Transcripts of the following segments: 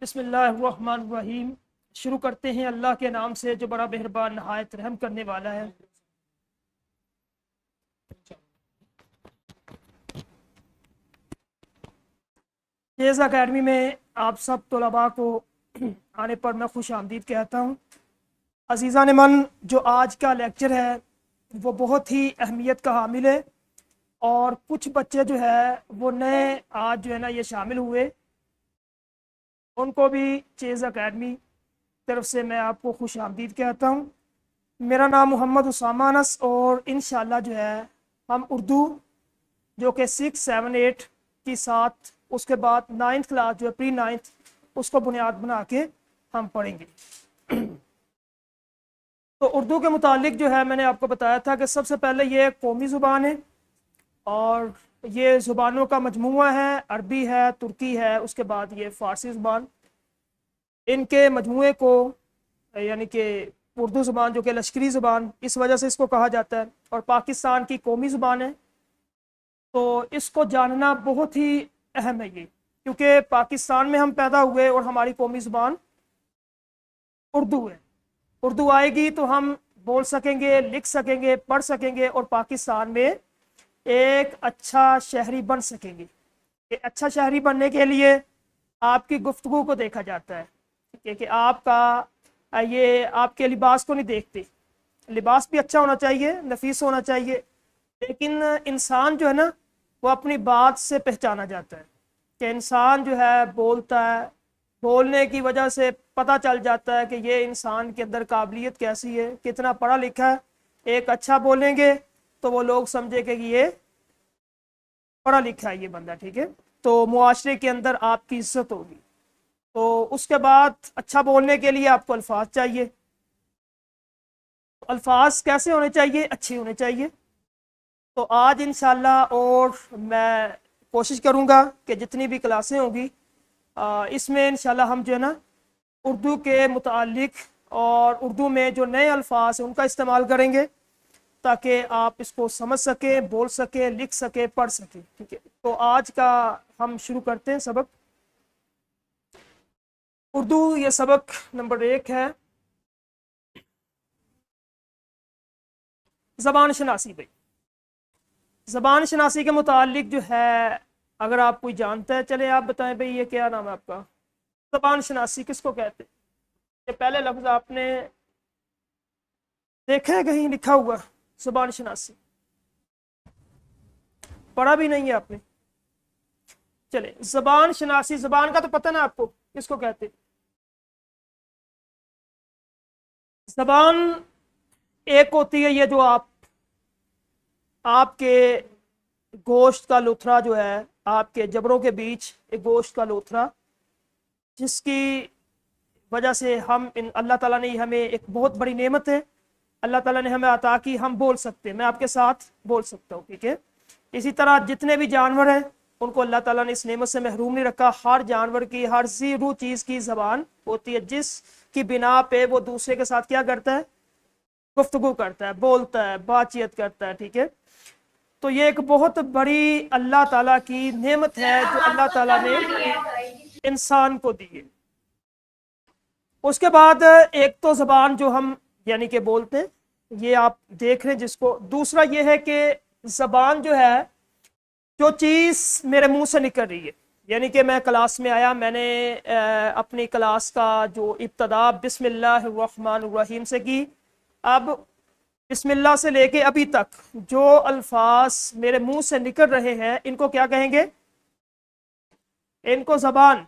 बिस्मिल्लाहिर्रहमानिर्रहीम। शुरू करते हैं अल्लाह के नाम से जो बड़ा मेहरबान नहायत रहम करने वाला है। तेज़ अकेडमी में आप सब तलबा को आने पर मैं खुश आमदीद कहता हूँ। अजीज़ान मन, जो आज का लेक्चर है वो बहुत ही अहमियत का हामिल है और कुछ बच्चे जो है वो नए आज जो है ना ये शामिल हुए, उनको भी तेज़ अकेडमी तरफ से मैं आपको खुश आमदीद कहता हूँ। मेरा नाम मोहम्मद उसामा अनस और इंशाल्लाह जो है हम उर्दू जो कि 6, 7, 8 की साथ उसके बाद 9th क्लास जो है प्री 9th उसको बुनियाद बना के हम पढ़ेंगे। तो उर्दू के मुतालिक जो है मैंने आपको बताया था कि सबसे पहले ये कौमी ज़ुबान है और ये ज़ुबानों का मजमूआ है। अरबी है, तुर्की है, उसके बाद ये फ़ारसी ज़ुबान। इनके मजमूए को यानी कि उर्दू ज़ुबान जो कि लश्करी ज़ुबान इस वजह से इसको कहा जाता है और पाकिस्तान की कौमी ज़ुबान है। तो इसको जानना बहुत ही अहम है ये, क्योंकि पाकिस्तान में हम पैदा हुए और हमारी कौमी ज़ुबान उर्दू है। उर्दू आएगी तो हम बोल सकेंगे, लिख सकेंगे, पढ़ सकेंगे और पाकिस्तान में एक अच्छा शहरी बन सकेंगे। एक अच्छा शहरी बनने के लिए आपकी गुफ्तगू को देखा जाता है, ठीक है, कि आपका ये आपके लिबास को नहीं देखते। लिबास भी अच्छा होना चाहिए, नफीस होना चाहिए, लेकिन इंसान जो है ना वो अपनी बात से पहचाना जाता है कि इंसान जो है बोलता है, बोलने की वजह से पता चल जाता है कि ये इंसान के अंदर काबिलियत कैसी है, कितना पढ़ा लिखा है। एक अच्छा बोलेंगे तो वो लोग समझे कि ये पढ़ा लिखा है ये बंदा, ठीक है, तो मुआशरे के अंदर आपकी इज्जत होगी। तो उसके बाद अच्छा बोलने के लिए आपको अल्फाज चाहिए। अल्फाज कैसे होने चाहिए? अच्छे होने चाहिए। तो आज इंशाल्लाह और मैं कोशिश करूँगा कि जितनी भी क्लासें होंगी इसमें इंशाल्लाह हम जो है ना उर्दू के मुतालिक और उर्दू में जो नए अल्फाज हैं उनका इस्तेमाल करेंगे ताकि आप इसको समझ सकें, बोल सकें, लिख सकें, पढ़ सकें, ठीक है। तो आज का हम शुरू करते हैं सबक। उर्दू ये सबक नंबर 1 है, ज़बान शनासी। भाई ज़बान शनासी के मुतालिक जो है अगर आप कोई जानता है, चले आप बताएं भाई ये क्या नाम है आपका। ज़बान शनासी किसको कहते हैं? ये पहले लफ्ज़ आपने देखा है कहीं लिखा हुआ? ज़बान शनासी पढ़ा भी नहीं है आपने? चले, ज़बान शनासी, ज़बान का तो पता ना आपको किसको कहते हैं। ज़बान एक होती है ये जो आपके गोश्त का लुथरा जो है, आपके जबड़ों के बीच एक गोश्त का लुथरा, जिसकी वजह से हम इन अल्लाह ताला ने हमें एक बहुत बड़ी नेमत है, अल्लाह ताला ने हमें अता की, हम बोल सकते हैं, मैं आपके साथ बोल सकता हूँ, ठीक है। इसी तरह जितने भी जानवर हैं उनको अल्लाह ताला ने इस नेमत से महरूम नहीं रखा। हर जानवर की, हर ज़ीरू चीज़ की ज़बान होती है जिसकी बिना पे वो दूसरे के साथ क्या करता है? गुफ्तगू करता है, बोलता है, बातचीत करता है, ठीक है। तो ये एक बहुत बड़ी अल्लाह ताला की नेमत है जो अल्लाह ताला ने इंसान को दी है। उसके बाद एक तो ज़बान जो हम यानी कि बोलते हैं, ये आप देख रहे हैं जिसको। दूसरा ये है कि ज़बान जो है जो चीज़ मेरे मुंह से निकल रही है, यानी कि मैं क्लास में आया, मैंने अपनी क्लास का जो इब्तदा बिस्मिल्लाहिर्रहमानिर्रहीम से की। अब बिस्मिल्लाह से लेके अभी तक जो अल्फाज मेरे मुंह से निकल रहे हैं इनको क्या कहेंगे? इनको ज़बान,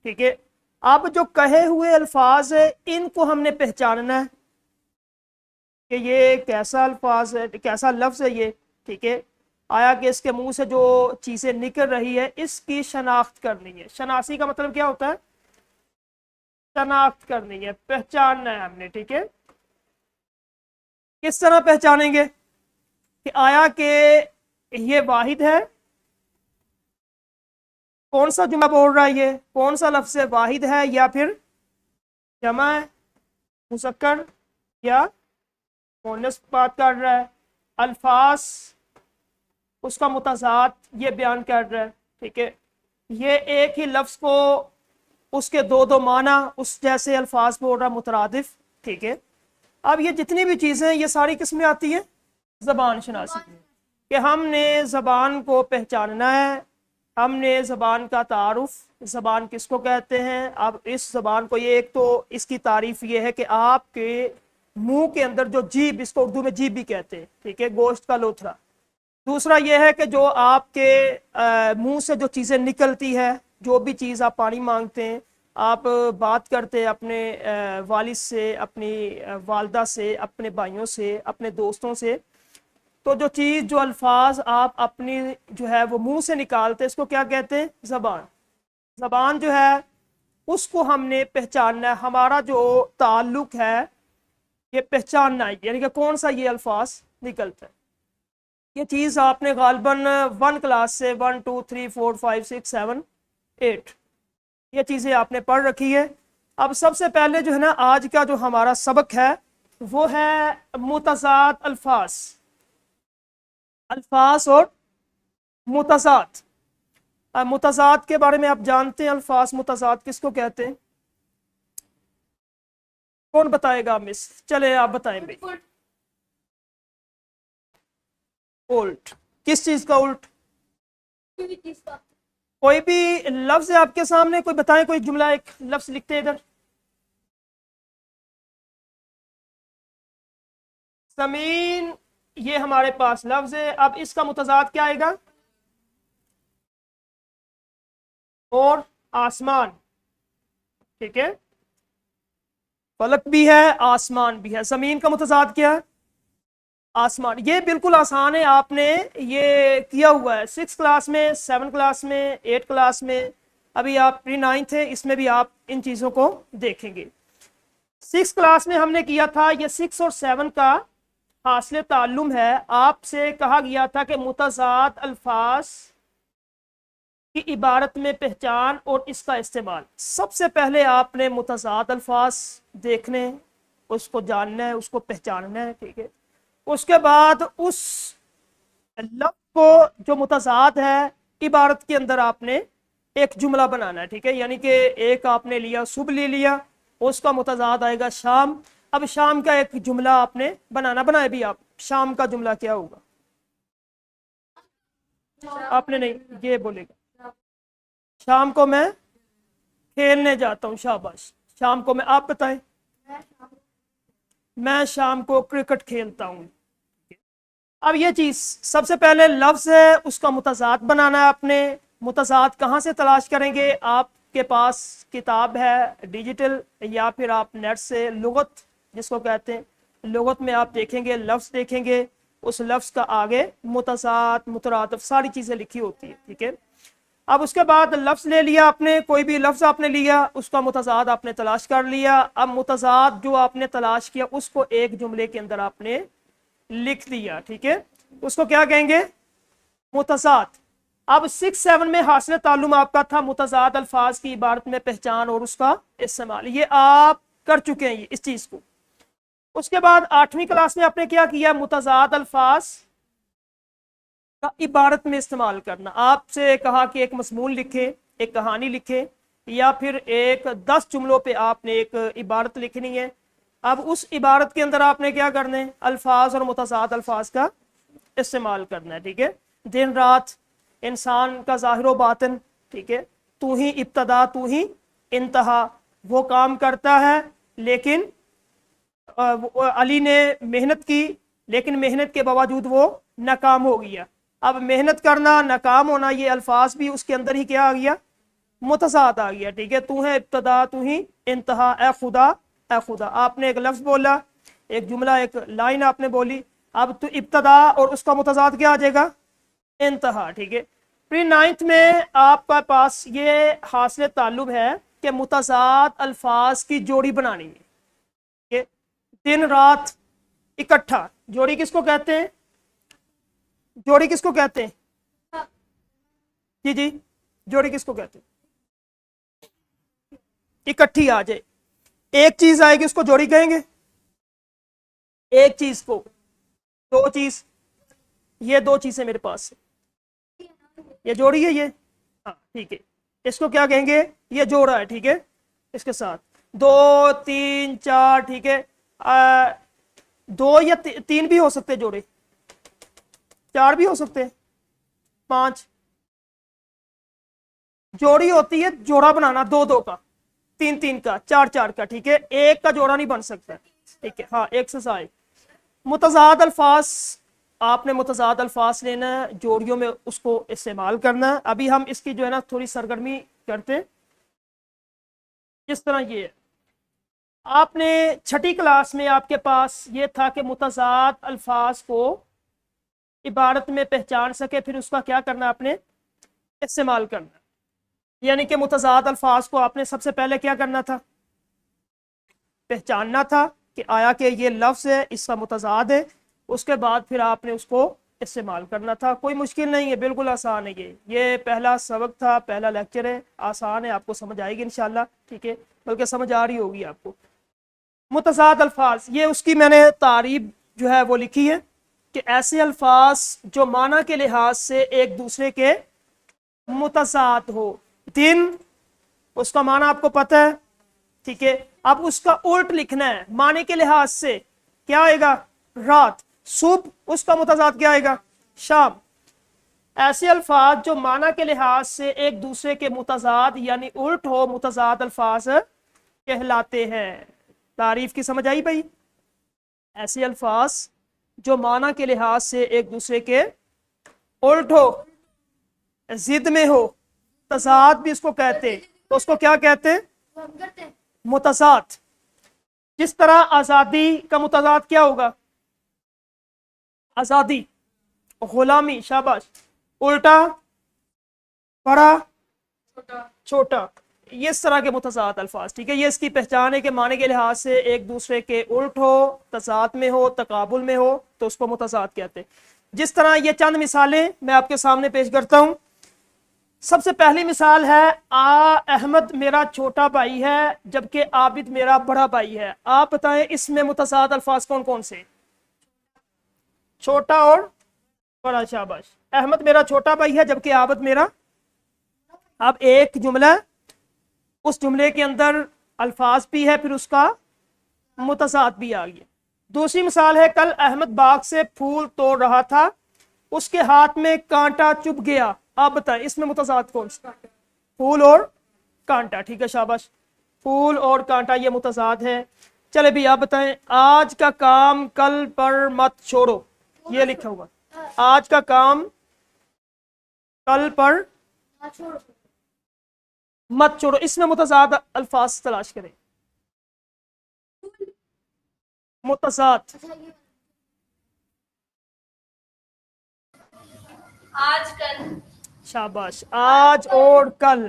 ठीक है। अब जो कहे हुए अल्फाज है इनको हमने पहचानना है कि ये कैसा अल्फाज है, कैसा लफ्ज़ है ये, ठीक है। आया कि इसके मुंह से जो चीज़ें निकल रही है इसकी शनाख्त करनी है। शनासी का मतलब क्या होता है? शनाख्त करनी है, पहचानना है हमने, ठीक है। किस तरह पहचानेंगे कि आया कि ये वाहिद है, कौन सा जुमला बोल रहा है, ये कौन सा लफ्ज़ है, वाहिद है या फिर जमा है, मुज़क्कर या मुअन्नस बात कर रहा है। अल्फाज उसका मुतज़ाद ये बयान कर रहा है, ठीक है। ये एक ही लफ्ज़ को उसके दो दो माना, उस जैसे अल्फाज बोल रहा मुतरादिफ, ठीक है। अब ये जितनी भी चीज़ें ये सारी किस में आती है? ज़बान शनासी में, कि हमने ज़बान को पहचानना है, हमने ज़बान का तारुफ, ज़बान किसको कहते हैं। अब इस ज़बान को, ये एक तो इसकी तारीफ ये है कि आपके मुंह के अंदर जो जीभ, इसको उर्दू में जीभ भी कहते हैं, ठीक है, गोश्त का लोथरा। दूसरा यह है कि जो आपके मुंह से जो चीज़ें निकलती है, जो भी चीज़ आप पानी मांगते हैं, आप बात करते हैं अपने वालिद से, अपनी वालदा से, अपने भाइयों से, अपने दोस्तों से, तो जो चीज़, जो अल्फाज आप अपनी जो है वो मुंह से निकालते हैं, इसको क्या कहते हैं? ज़बान। ज़बान जो है उसको हमने पहचानना है। हमारा जो ताल्लुक है ये पहचानना है, यानी कि कौन सा ये अल्फाज निकलता है। ये चीज़ आपने गालबन 1 क्लास से 1 2 3 4 5 6 7 8 ये चीज़ें आपने पढ़ रखी है। अब सबसे पहले जो है ना, आज का जो हमारा सबक है वो है मुतज़ाद अल्फाज, अल्फाज और मुतज़ाद। मुतज़ाद के बारे में आप जानते हैं, अल्फाज मुतज़ाद किसको कहते हैं? कौन बताएगा? मिस चले आप बताएं भाई। उल्ट? किस चीज का उल्ट? कोई भी लफ्ज है आपके सामने, कोई बताएं, कोई जुमला, एक लफ्ज लिखते हैं इधर। जमीन, ये हमारे पास लफ्ज है। अब इसका मुतज़ाद क्या आएगा? और आसमान, ठीक है, फलक भी है, आसमान भी है। जमीन का मुतज़ाद क्या है? आसमान। ये बिल्कुल आसान है, आपने ये किया हुआ है 6 क्लास में, 7 क्लास में, 8 क्लास में, अभी आप प्री 9th है, इसमें भी आप इन चीज़ों को देखेंगे। 6 क्लास में हमने किया था, ये 6 और 7 का हासिल ताल्लुम है। आपसे कहा गया था कि मुतज़ाद अल्फाज की इबारत में पहचान और इसका इस्तेमाल। सबसे पहले आपने मुतज़ाद अल्फाज देखने, उसको जानना है, उसको पहचानना है, ठीक है। उसके बाद उस लफ्ज़ को जो मुतज़ाद है, इबारत के अंदर आपने एक जुमला बनाना है, ठीक है। यानी कि एक आपने लिया, सुबह ले लिया, उसका मुतज़ाद आएगा शाम। अब शाम का एक जुमला आपने बनाना, बनाए भी आप। शाम का जुमला क्या होगा? आपने नहीं, ये बोलेगा शाम को मैं खेलने जाता हूँ। शाबाश। शाम को मैं, आप बताएं। मैं शाम को क्रिकेट खेलता हूँ। अब ये चीज सबसे पहले लफ्ज है, उसका मुतज़ाद बनाना है आपने। मुतज़ाद कहाँ से तलाश करेंगे? आपके पास किताब है डिजिटल, या फिर आप नेट से लुगत जिसको कहते हैं, लुगत में आप देखेंगे, लफ्ज देखेंगे, उस लफ्ज का आगे मुतज़ाद, मुतरादिफ सारी चीजें लिखी होती है, ठीक है। अब उसके बाद लफ्ज ले लिया आपने, कोई भी लफ्ज आपने लिया, उसका मुतज़ाद आपने तलाश कर लिया। अब मुतज़ाद जो आपने तलाश किया उसको एक जुमले के अंदर आपने लिख दिया, ठीक है। उसको क्या कहेंगे? मुतज़ाद। अब 6 7 में हासिल ताल्लुम आपका था मुतज़ाद अल्फाज की इबारत में पहचान और उसका इस्तेमाल, ये आप कर चुके हैं इस चीज को। उसके बाद 8वीं क्लास में आपने क्या किया? मुतज़ाद अल्फाज का इबारत में इस्तेमाल करना। आपसे कहा कि एक मज़मून लिखे, एक कहानी लिखे, या फिर एक 10 जुमलों पे आपने एक इबारत लिखनी है। अब उस इबारत के अंदर आपने क्या करना है? अल्फाज और मुतज़ाद अल्फाज का इस्तेमाल करना है, ठीक है। दिन रात, इंसान का ज़ाहिर बातिन, ठीक है, तू ही इब्तदा तू ही इंतहा, वो काम करता है लेकिन अली ने मेहनत की, लेकिन मेहनत के बावजूद वो नाकाम हो गया। अब मेहनत करना, नाकाम होना, ये अल्फाज भी उसके अंदर ही क्या आ गया? मुतज़ाद आ गया, ठीक है। तू है इब्तदा तू ही इंतहा, ए खुदा, ए खुदा। आपने एक लफ्ज बोला, एक जुमला, एक लाइन आपने बोली। अब तो इब्तदा और उसका मुतज़ाद क्या आ जाएगा? इंतहा, ठीक है। प्री 9th में आपका पास ये हासिल ताल्लुब है कि मुतज़ाद अल्फाज की जोड़ी बनानी है, ठीक है। दिन रात इकट्ठा, जोड़ी किसको कहते हैं? जोड़ी किसको कहते हैं? जी जी, जोड़ी किसको कहते हैं? इकट्ठी आ जाए, एक चीज आएगी उसको जोड़ी कहेंगे। एक चीज को, दो चीज, ये दो चीजें मेरे पास है, ये जोड़ी है ये, हाँ ठीक है। इसको क्या कहेंगे, ये जोड़ा है, ठीक है, इसके साथ 2 3 4, ठीक है। 2 या 3 भी हो सकते जोड़े, 4 भी हो सकते हैं, 5। जोड़ी होती है जोड़ा बनाना, 2 2 का, 3 3 का, 4 4 का, ठीक है। एक का जोड़ा नहीं बन सकता, ठीक है। हाँ, एक्सरसाइज मुतजाद अल्फाज, आपने मुतजाद अल्फाज लेना है, जोड़ियों में उसको इस्तेमाल करना है। अभी हम इसकी जो है ना थोड़ी सरगर्मी करते हैं। जिस तरह ये है, आपने छठी क्लास में आपके पास ये था कि मुतजाद अल्फाज को इबारत में पहचान सके, फिर उसका क्या करना, आपने इस्तेमाल करना। यानी कि मुतजाद अल्फाज को आपने सबसे पहले क्या करना था, पहचानना था कि आया कि ये लफ्ज़ है, इसका मुतजाद है। उसके बाद फिर आपने उसको इस्तेमाल करना था। कोई मुश्किल नहीं है, बिल्कुल आसान है। ये पहला सबक था, पहला लेक्चर है, आसान है, आपको समझ आएगी इंशाल्लाह, ठीक है, बल्कि समझ आ रही होगी आपको। मुतजाद अल्फाज, ये उसकी मैंने तारीफ जो है वो लिखी है कि ऐसे अल्फाज जो माना के लिहाज से एक दूसरे के मुतजाद हो। दिन, उसका माना आपको पता है, ठीक है। अब उसका उल्ट लिखना है, माने के लिहाज से क्या आएगा, रात। सुबह, उसका मुतजाद क्या आएगा, शाम। ऐसे अल्फाज जो माना के लिहाज से एक दूसरे के मुतजाद यानी उल्ट हो, मुतजाद अल्फाज कहलाते हैं। तारीफ की समझ आई भाई। ऐसे अल्फाज जो माना के लिहाज से एक दूसरे के उल्ट हो, जिद में हो, तजाद भी इसको कहते, तो उसको क्या कहते हैं, मुतजाद। जिस तरह आजादी का मुतजाद क्या होगा, आजादी, गुलामी, शाबाश। उल्टा, बड़ा, छोटा, ये इस तरह के मुतजाद अल्फाज, ठीक है। ये इसकी पहचान है कि माने के लिहाज से एक दूसरे के उल्ट हो, तजाद में हो, तकाबुल में हो, तो उसको मुतजाद कहते हैं। जिस तरह ये चंद मिसालें मैं आपके सामने पेश करता हूं। सबसे पहली मिसाल है, अहमद मेरा छोटा भाई है जबकि आबिद मेरा बड़ा भाई है। आप बताएं इसमें मुतजाद अल्फाज कौन कौन से, छोटा और बड़ा, शाबाश। अहमद मेरा छोटा भाई है जबकि आबिद मेरा। अब एक जुमला, उस जुमले के अंदर अल्फाज भी है, फिर उसका मुतजाद भी आ गया। दूसरी मिसाल है, कल अहमद बाग से फूल तोड़ रहा था, उसके हाथ में कांटा चुभ गया। आप बताएं इसमें मुतजाद कौन सा, फूल और कांटा, ठीक है, शाबाश। फूल और कांटा ये मुतजाद है। चले भी, आप बताएं, आज का काम कल पर मत छोड़ो, ये लिखा हुआ, आज का काम कल पर मत छोड़ो, इसमें मुतजाद अल्फाज तलाश करें, मुतजाद। आज कल, शाबाश, आज और कल,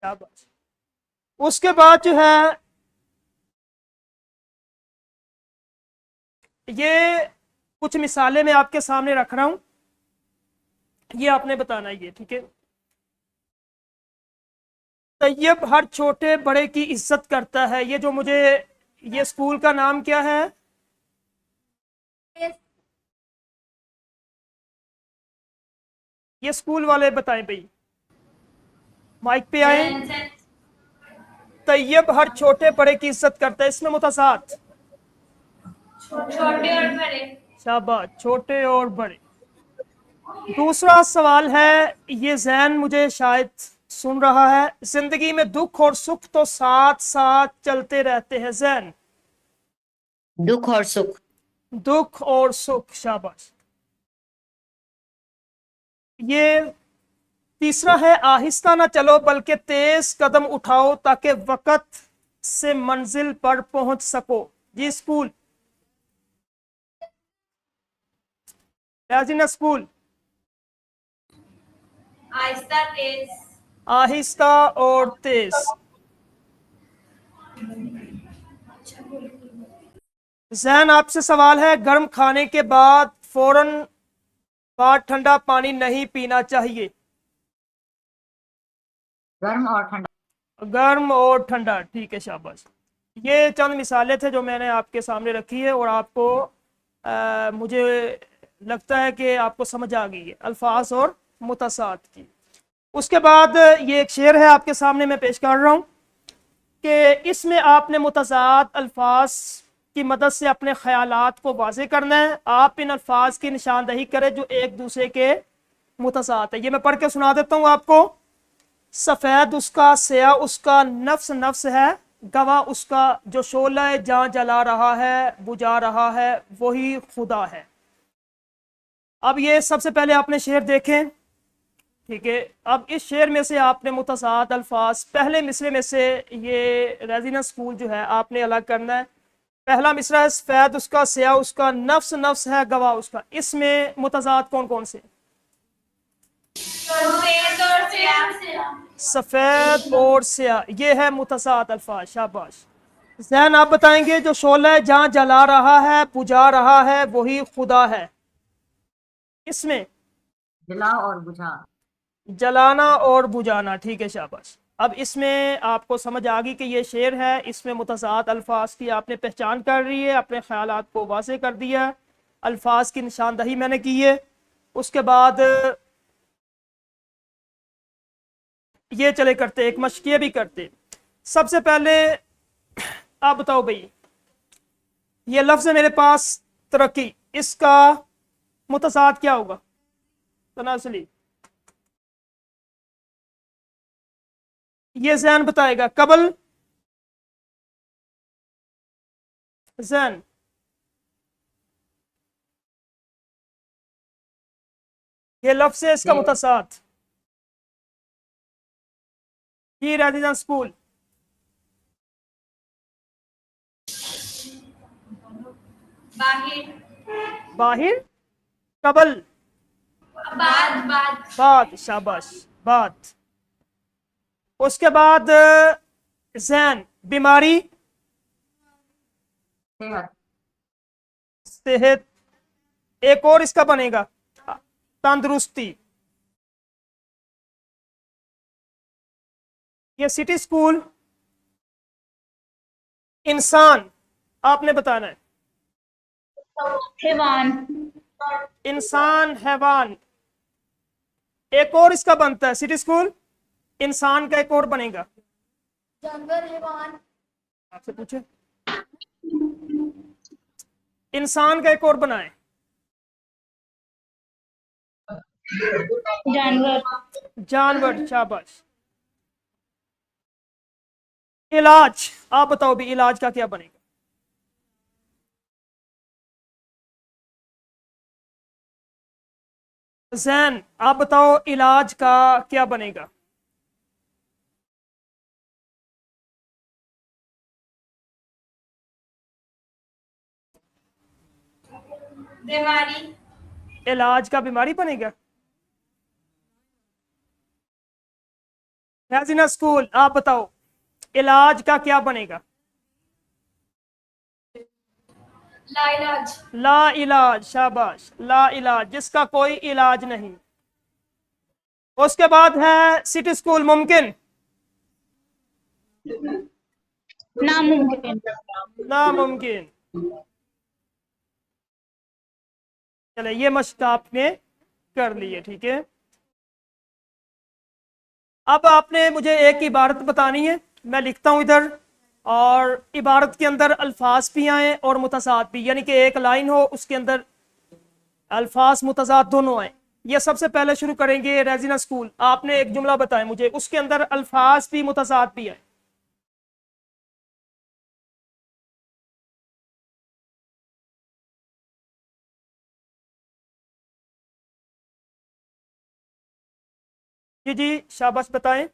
शाबाश। उसके बाद जो है, ये कुछ मिसालें मैं आपके सामने रख रहा हूं, ये आपने बताना है, ये ठीक है। तैयब हर छोटे बड़े की इज्जत करता है, ये जो मुझे, ये स्कूल का नाम क्या है, ये स्कूल वाले बताएं भाई, माइक पे आए। तैयब हर छोटे बड़े की इज्जत करता है, इसमें मुतजाद, छोटे और बड़े, शाबाश, छोटे और बड़े। दूसरा सवाल है, ये जैन मुझे शायद सुन रहा है, जिंदगी में दुख और सुख तो साथ साथ चलते रहते हैं। जैन, दुख और सुख, दुख और सुख, शाबाश। ये तीसरा है, आहिस्ता ना चलो बल्कि तेज कदम उठाओ ताकि वक्त से मंजिल पर पहुंच सको। जी स्कूल, स्कूल, आहिस्ता तेज, आहिस्ता और तेज। जैन आपसे सवाल है, गर्म खाने के बाद फौरन बाद ठंडा पानी नहीं पीना चाहिए। गर्म और ठंडा, गर्म और ठंडा, ठीक है, शाबाश। ये चंद मिसालें थे जो मैंने आपके सामने रखी है, और आपको मुझे लगता है कि आपको समझ आ गई है अल्फाज और मुतसाद की। उसके बाद ये एक शेर है आपके सामने मैं पेश कर रहा हूँ कि इसमें आपने मुतज़ाद अल्फाज की मदद से अपने ख्यालात को वाज़े करना है। आप इन अल्फाज की निशानदही करें जो एक दूसरे के मुतज़ाद है। ये मैं पढ़ के सुना देता हूँ आपको। सफ़ेद उसका, स्या उसका, नफ्स नफ्स है, गवाह उसका, जो शोला जहाँ जला रहा है, बुझा रहा है, वही खुदा है। अब ये सबसे पहले आपने शेर देखें, ठीक है। अब इस शेर में से आपने मुतज़ाद अल्फाज पहले मिसरे में से ये रेजिडेंस स्कूल जो है आपने अलग करना है। पहला मिसरा है सफ़ेद उसका, स्या उसका, नफ्स नफ्स है, गवाह उसका। इसमें मुतज़ाद कौन कौन से? सफेद और स्याह। सफ़ेद और स्या, ये है मुतज़ाद अल्फाज। शाबाश। जैन आप बताएंगे जो शोला जहाँ जला रहा है, बुझा रहा है, वही खुदा है। इसमें जला और बुझा। जलाना और बुझाना, ठीक है, शाबाश। अब इसमें आपको समझ आ गई कि ये शेर है, इसमें मुतज़ाद अल्फाज की आपने पहचान कर रही है, अपने ख्यालात को वाज़े कर दिया, अल्फाज की निशानदही मैंने की है। उसके बाद ये चले करते, एक मश्क ये भी करते। सबसे पहले आप बताओ भाई, ये लफ्ज़ है मेरे पास तरक्की, इसका मुतज़ाद क्या होगा? तनासली, ये जैन बताएगा। कबल, जैन, ये लफ्ज़ है, इसका दे मुतज़ाद। ही रेजिडेंस स्कूल, बाहिर। बाहिर, कबल, बाद बाद। बाद, शाबाश, बाद। उसके बाद जैन, बीमारी, सेहत। सेहत। एक और इसका बनेगा तंदुरुस्ती। ये सिटी स्कूल, इंसान आपने बताना है। हैवान। इंसान, हैवान। एक और इसका बनता है सिटी स्कूल, इंसान का एक और बनेगा। जानवर, हैवान। आपसे पूछे, इंसान का एक और बनाए। जानवर। जानवर, शाबाश। इलाज, आप बताओ भी इलाज का क्या बनेगा? जैन आप बताओ इलाज का क्या बनेगा? बीमारी। इलाज का बीमारी बनेगा। रेजिना स्कूल आप बताओ इलाज का क्या बनेगा? लाइलाज। ला इलाज, शाबाश, ला इलाज, जिसका कोई इलाज नहीं। उसके बाद है सिटी स्कूल, मुमकिन, नामुमकिन। नामुमकिन। चले ये मश्क आपने कर लिए, ठीक है। अब आपने मुझे एक इबारत बतानी है, मैं लिखता हूं इधर, और इबारत के अंदर अल्फाज भी आए और मुतज़ाद भी, यानी कि एक लाइन हो उसके अंदर अल्फाज मुतज़ाद दोनों आए। ये सबसे पहले शुरू करेंगे रेजिना स्कूल। आपने एक जुमला बताया मुझे, उसके अंदर अल्फाज भी मुतज़ाद भी आए। जी जी, शाबाश, बताएं।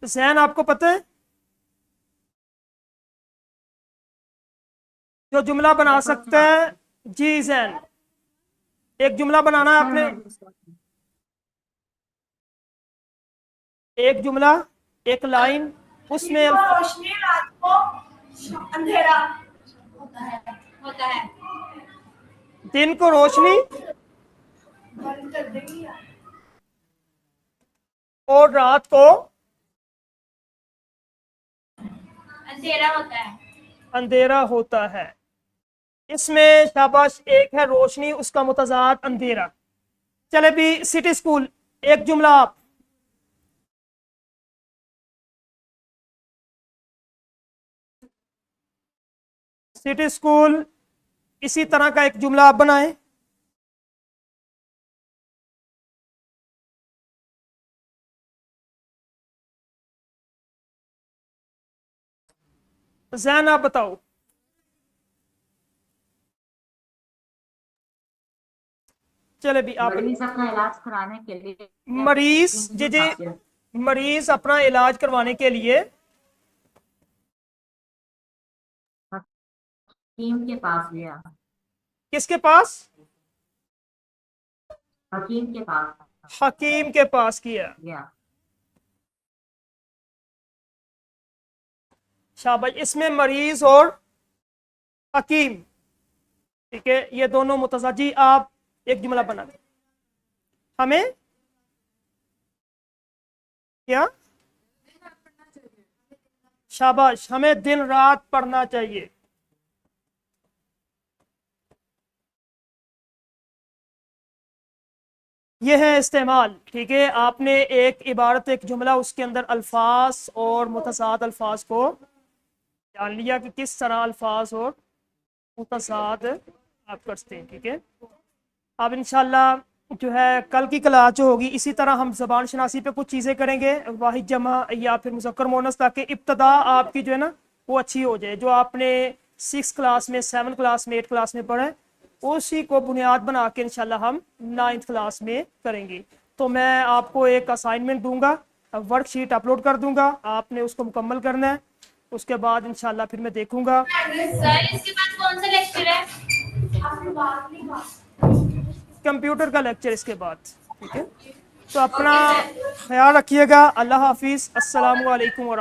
जैन आपको पता है जो जुमला बना सकता है? जी जैन, एक जुमला बनाना है आपने। एक जुमला, एक लाइन, उसमें रोशनी, रात को अंधेरा होता है। दिन को रोशनी बंद कर देंगी यार। और रात को अंधेरा होता है। अंधेरा होता है। इसमें शाबाश एक है रोशनी, उसका मुतजाद अंधेरा। चले भी सिटी स्कूल, एक जुमला आप। सिटी स्कूल, इसी तरह का एक जुमला आप बनाएं। जैन आप बताओ। चले भी आप। मरीज अपना इलाज कराने के लिए मरीज, हकीम जी के जी, पास गया। मरीज अपना इलाज करवाने के लिए हकीम के पास गया। किसके पास? हकीम के पास हकीम के पास किया। गया। शाबाश, इसमें मरीज और हकीम, ठीक है, ये दोनों मुतज़ाजी। आप एक जुमला बना दें। हमें क्या? शाबाश, हमें दिन रात पढ़ना चाहिए। यह है इस्तेमाल, ठीक है। आपने एक इबारत, एक जुमला, उसके अंदर अल्फाज और मुतसाद अल्फाज को जान लिया कि किस तरह अल्फाज और मुतसाद आप करते हैं, ठीक है। अब इंशाल्लाह जो है कल की क्लास जो होगी, इसी तरह हम ज़बान शनासी पे कुछ चीज़ें करेंगे, वाहिद जमा या फिर मुज़क्कर मोनस, ताकि इब्तदा आपकी जो है ना वो अच्छी हो जाए। जो आपने 6 क्लास में, 7 क्लास में, 8 क्लास में पढ़े, उसी को बुनियाद बना के इंशाल्लाह हम 9th क्लास में करेंगे। तो मैं आपको एक असाइनमेंट दूंगा, वर्कशीट अपलोड कर दूंगा, आपने उसको मुकम्मल करना है। उसके बाद इंशाल्लाह फिर मैं देखूंगा। सर इसके बाद कौन सा लेक्चर है? आपने बात नहीं बात। कंप्यूटर का लेक्चर इसके बाद, ठीक है। तो अपना ओके सर। ख्याल रखिएगा। अल्लाह हाफिज़, अस्सलामु अलैकुम।